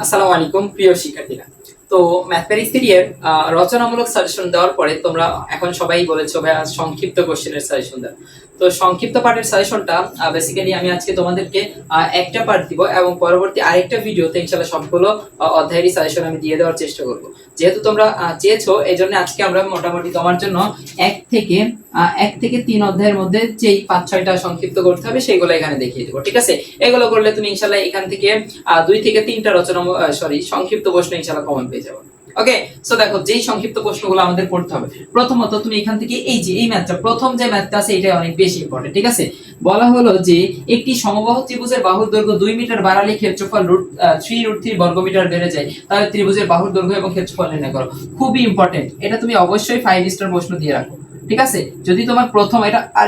আসসালামু আলাইকুম প্রিয় শিক্ষার্থীরা। তো ম্যাথমেটিক্স 3 এর রচনামূলক সাজেশন দেওয়ার পরে তোমরা এখন সবাই বলেছো ভাই আজ সংক্ষিপ্ত কোশ্চেনের সাজেশন দাও। তো সংক্ষিপ্ত পার্টের সাজেশনটা বেসিক্যালি আমি আজকে তোমাদেরকে একটা পার্ট দিব এবং পরবর্তী আরেকটা ভিডিওতে ইনশাআল্লাহ সবগুলো অধ্যায়েরই সাজেশন আমি দিয়ে দেওয়ার চেষ্টা করব। যেহেতু তোমরা চেয়েছো এইজন্য আজকে আমরা মোটামুটি তোমার জন্য এক থেকে 3 অধ্যায়ের মধ্যে যেই 5-6টা সংক্ষিপ্ত করতে হবে সেগুলো এখানে দেখিয়ে দেবো, ঠিক আছে? এগুলো করলে তুমি ইনশাআল্লাহ এখান থেকে 2 থেকে 3টা সংক্ষিপ্ত প্রশ্ন ইনশাআল্লাহ কমন পেয়ে যাবে। ওকে, সো দেখো যেই সংক্ষিপ্ত প্রশ্নগুলো আমাদের পড়তে হবে, প্রথমত তুমি এখান থেকে এই ম্যাথটা, প্রথম যে ম্যাথটা আছে এটা অনেক বেশি ইম্পর্টেন্ট, ঠিক আছে? বলা হলো যে একটি সমবাহু ত্রিভুজের বাহুর দৈর্ঘ্য 2 মিটার বাড়ালে ক্ষেত্রফল √3 বর্গমিটার বেড়ে যায়, তাহলে ত্রিভুজের বাহুর দৈর্ঘ্য এবং ক্ষেত্রফল নির্ণয় করো। খুবই ইম্পর্টেন্ট, এটা তুমি অবশ্যই 5 স্টার প্রশ্ন দিয়ে রাখো, ঠিক আছে? যদি তোমার প্রথম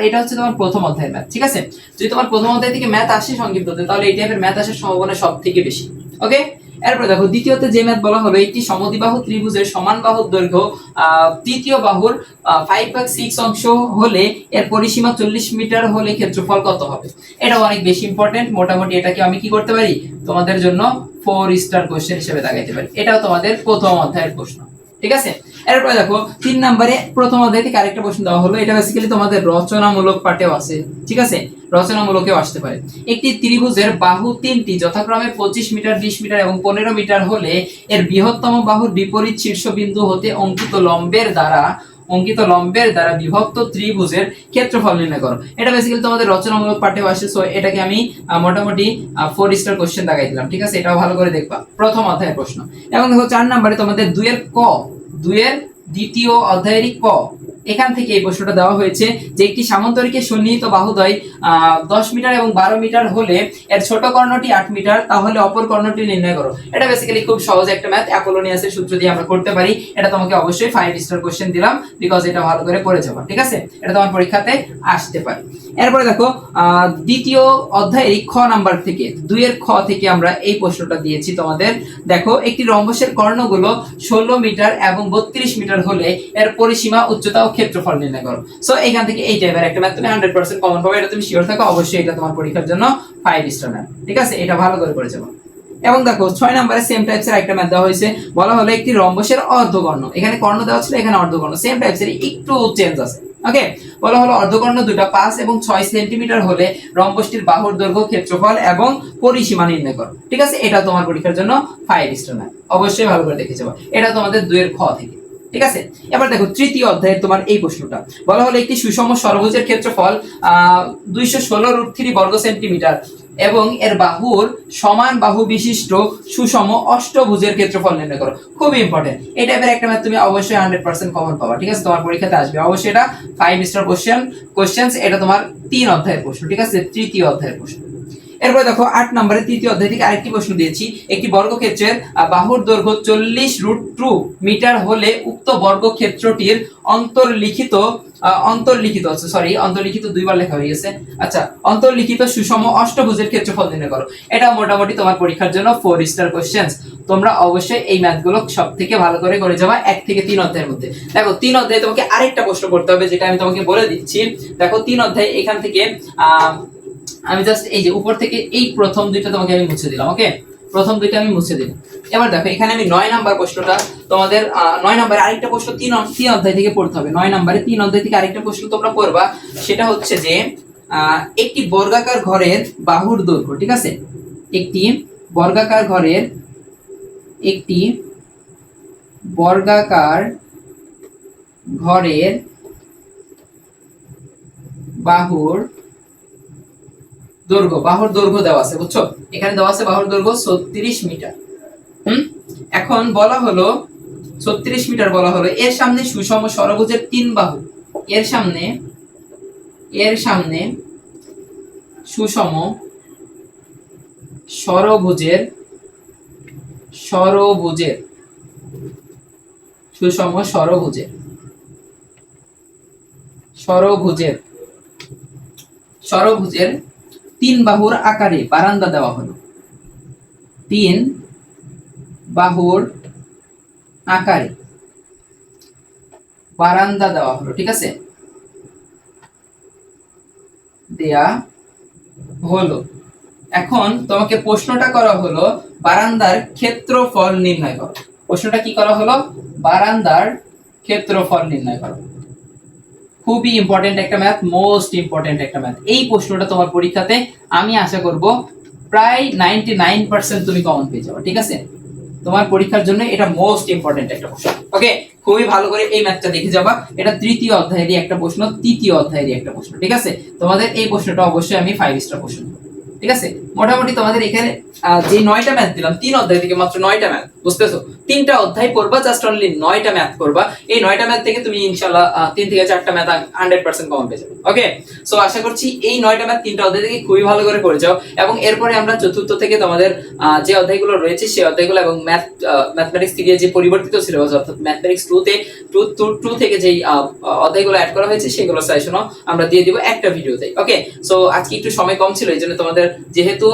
এটা হচ্ছে তোমার প্রথম অধ্যায়ের ম্যাথ, ঠিক আছে? যদি তোমার প্রথম অধ্যায় থেকে ম্যাথ আসে সংক্ষিপ্ততে, তাহলে এই টাইপের ম্যাথ আসার সম্ভাবনা সবথেকে বেশি। ওকে, এরপর দেখো দ্বিতীয়তে যে ম্যাথ বলা হলো, একটি সমদ্বিবাহু ত্রিভুজের সমান বাহুর দৈর্ঘ্য তৃতীয় বাহুর 5/6 অংশ হলে এর পরিসীমা 40 মিটার হলে ক্ষেত্রফল কত হবে? এটা অনেক বেশি ইম্পর্টেন্ট। মোটামুটি এটাকে আমি কি করতে পারি, তোমাদের জন্য 4 স্টার কোশ্চেন হিসেবে দাগাইতে পারি। এটাও তোমাদের প্রথম অধ্যায়ের প্রশ্ন, ঠিক আছে? এরপর দেখো 3 নম্বরে প্রথম অধ্যায় থেকে আরেকটা প্রশ্ন দেওয়া হলো, এটা বেসিক্যালি তোমাদের রচনামূলক পার্টেও আছে, ঠিক আছে? রচনামূলকেও আসতে পারে। একটি ত্রিভুজের বাহু তিনটি যথাক্রমে 25 মিটার, 20 মিটার এবং 15 মিটার হলে এর বৃহত্তম বাহুর বিপরীত শীর্ষবিন্দু হতে অঙ্কিত লম্বের দ্বারা বিভক্ত ত্রিভুজের ক্ষেত্রফল নির্ণয় করো। এটা বেসিক্যালি তোমাদের রচনামূলক পার্টেও আসে, সো এটাকে আমি মোটামুটি 4 স্টার কোশ্চেন দাগাই দিলাম, ঠিক আছে? এটাও ভালো করে দেখবা, প্রথম অধ্যায়ের প্রশ্ন। এবং দেখো 4 নম্বরে তোমাদের 2 এর দ্বিতীয় অধ্যায়েরই ক, এখান থেকে এই প্রশ্নটা দেওয়া হয়েছে যে একটি সামান্তরিকের সন্নিহিত বাহুদ্বয় 10 মিটার এবং 12 মিটার হলে এর ছোট কর্ণটি 8 মিটার, তাহলে অপর কর্ণটি নির্ণয় করো। এটা বেসিক্যালি খুব সহজ একটা ম্যাথ, অ্যাপোলোনিয়াসের সূত্র দিয়ে আমরা করতে পারি। এটা তোমাকে অবশ্যই 5 স্টার কোশ্চেন দিলাম, বিকজ এটা ভালো করে পড়ে যাবা, ঠিক আছে? এটা তোমার পরীক্ষাতে আসতে পারে। এরপরে দেখো দ্বিতীয় অধ্যায়ের খ নাম্বার থেকে 2 এর খ থেকে আমরা এই প্রশ্নটা দিয়েছি তোমাদের। দেখো একটি রম্বসের কর্ণগুলো 16 মিটার এবং 32 মিটার হলে এর পরিসীমা, উচ্চতা ও ক্ষেত্রফল নির্ণয় করো। সো এখান থেকে এই টাইপের একটা ম্যাথ তুমি 100% কমন পাবে, এটা তুমি শিওর থাকো। অবশ্যই এটা তোমার পরীক্ষার জন্য 5 স্টার ম্যাথ, ঠিক আছে? এটা ভালো করে পড়ে যাবো। এবং দেখো 6 নম্বরে সেম টাইপসের একটা ম্যাথ দেওয়া হয়েছে, বলা হলো একটি রম্বসের অর্ধকর্ণ, এখানে কর্ণ দেওয়া ছিল, এখানে অর্ধকর্ণ, সেম টাইপসের, একটু চেঞ্জ আছে। ওকে, বলা হলো অর্ধকর্ণ দুটো 5 এবং 6 সেন্টিমিটার হলে রম্বসটির বাহুর দৈর্ঘ্য, ক্ষেত্রফল এবং পরিসীমা নির্ণয় করো, ঠিক আছে? এটা তোমার পরীক্ষার জন্য 5 স্টার ম্যাথ, অবশ্যই ভালো করে দেখে যাবো। এটা তোমাদের 2 এর খ থেকে, ঠিক আছে? এবার দেখো তৃতীয় অধ্যায়ে তোমার এই প্রশ্নটা বলা হলো একটি সুষম ষড়ভুজের ক্ষেত্রফল 216 বর্গ সেন্টিমিটার এবং এর বাহুর সমান বাহু বিশিষ্ট সুষম অষ্টভুজের ক্ষেত্রফল নির্ণয় করো। খুব ইম্পর্টেন্ট, এই টাইপের একটা ম্যাথ তুমি অবশ্যই 100% কমন পাবা, ঠিক আছে? তোমার পরীক্ষাতে আসবে অবশ্যই। এটা 5 স্টার কোশ্চেন, এটা তোমার 3 অধ্যায়ের প্রশ্ন, ঠিক আছে? তৃতীয় অধ্যায়ের প্রশ্ন। এরপর দেখো 8 নম্বরে তৃতীয় অধ্যায় থেকে আরেকটি প্রশ্ন দিয়েছি, একটি বর্গক্ষেত্রের বাহুর দৈর্ঘ্য 40 √2 মিটার হলে উক্ত বর্গক্ষেত্রটির অন্তর্লিখিত দুইবার লেখা হয়ে গেছে, আচ্ছা, অন্তর্লিখিত সুষম অষ্টভুজের ক্ষেত্রফল নির্ণয় করো। এটা মোটামুটি তোমার পরীক্ষার জন্য 4 স্টার কোশ্চেন। তোমরা অবশ্যই এই ম্যাথগুলো সব থেকে ভালো করে যাবা 1 থেকে 3 অধ্যায়ের মধ্যে। দেখো 3 অধ্যায়ে তোমাকে আরেকটা প্রশ্ন করতে হবে, যেটা আমি তোমাকে বলে দিচ্ছি। দেখো 3 অধ্যায় এখান থেকে আমি জাস্ট এই যে উপর থেকে এই প্রথম দুইটা তোমাকে আমি মুছে দিলাম। ওকে, প্রথম দুইটা আমি মুছে দিলাম। এবার দেখো এখানে আমি 9 নাম্বার প্রশ্নটা তোমাদের 9 নম্বরে আরেকটা প্রশ্ন 3 অধ্যায় থেকে পড়তে হবে। 9 নম্বরে 3 অধ্যায় থেকে আরেকটা প্রশ্ন তোমরা পড়বা, সেটা হচ্ছে যে একটি বর্গাকার ঘরের বাহুর দৈর্ঘ্য, ঠিক আছে? একটি বর্গাকার ঘরের বাহুর দৈর্ঘ্য দেওয়া আছে, বুঝছো? এখানে দেওয়া আছে বাহুর দৈর্ঘ্য 36 মিটার। এখন বলা হলো 36 মিটার, বলা হলো এর সামনে সুষম ষড়ভুজের 3 বাহু, এর সামনে সুষম ষড়ভুজের ষড়ভুজের 3 বাহুর আকারে বারান্দা দেওয়া হলো, 3 বাহুর আকারে বারান্দা দেওয়া হলো, ঠিক আছে? দেয়া হলো। এখন তোমাকে প্রশ্নটা করা হলো বারান্দার ক্ষেত্রফল নির্ণয় করো। প্রশ্নটা কি করা হলো? বারান্দার ক্ষেত্রফল নির্ণয় করো। খুবই ইম্পর্টেন্ট একটা ম্যাথ, মোস্ট ইম্পর্টেন্ট একটা ম্যাথ। এই প্রশ্নটা তোমার পরীক্ষাতে আমি আশা করব প্রায় 99% তুমি কমন পেয়ে যাবে, ঠিক আছে? তোমার পরীক্ষার জন্য এটা মোস্ট ইম্পর্টেন্ট একটা প্রশ্ন। ওকে, খুবই ভালো করে এই ম্যাথটা দেখে যাবা। এটা তৃতীয় অধ্যায়েরই একটা প্রশ্ন, তৃতীয় অধ্যায়েরই একটা প্রশ্ন, ঠিক আছে? তোমাদের এই প্রশ্নটা অবশ্যই আমি 5 স্টার প্রশ্ন, ঠিক আছে? মোটামুটি তোমাদের এখানে যে 9টা ম্যাথ দিলাম, 3 অধ্যায় থেকে মাত্র 9টা ম্যাথ, বুঝতেছো? 3টা অধ্যায় পড়বা, জাস্ট অনলি 9টা ম্যাথ করবা। এই 9টা ম্যাথ থেকে তুমি ইনশাআল্লাহ 3 থেকে 4টা ম্যাথ 100% কমন পেয়ে যাবে। ওকে, সো আশা করছি এই 9টা ম্যাথ 3টা অধ্যায় থেকে খুবই ভালো করে করে যাও, এবং এরপরে আমরা চতুর্থ থেকে তোমাদের যে অধ্যায়গুলো রয়েছে সেই অধ্যায়গুলো এবং ম্যাথমেটিক্স থেকে যে পরিবর্তিত সিলেবাস, অর্থাৎ ম্যাথমেটিক্স 2 থেকে যেই অধ্যায়গুলো অ্যাড করা হয়েছে সেগুলো সাজেশনও আমরা দিয়ে দিব একটা ভিডিওতে। ওকে, সো আজকে একটু সময় কম ছিল, এইজন্য তোমাদের যেহেতু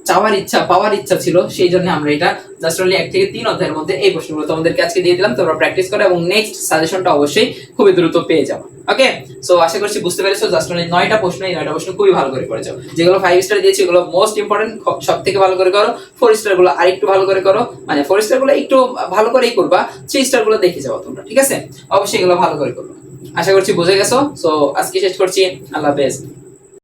চাওয়ার ইচ্ছা পাওয়ার ইচ্ছা ছিল, সেই জন্য আমরা এটা জাস্ট অনলি 1 থেকে 3 অধ্যায়ের মধ্যে এই প্রশ্নগুলো তোমাদেরকে আজকে দিয়ে দিলাম। তোমরা প্র্যাকটিস করো এবং নেক্সট সাজেশনটা অবশ্যই খুবই দ্রুত পেয়ে যাবে। ওকে, সো আশা করছি বুঝতে পেরেছো। জাস্ট অনলি 9টা প্রশ্ন, এই 9টা প্রশ্ন খুবই ভালো করে করেছো। যেগুলো 5 স্টার দিয়েছি এগুলো মোস্ট ইম্পর্টেন্ট, সবথেকে ভালো করে করো। 4 স্টার গুলো আরেকটু ভালো করে করো, মানে 4 স্টার গুলো একটু ভালো করেই করবা, 3 স্টার গুলো দেখে যাও তোমরা, ঠিক আছে? অবশ্যই এগুলো ভালো করে করবে। আশা করছি বুঝে গেছো। সো আজকে শেষ করছি, আল্লাহ হাফেজ।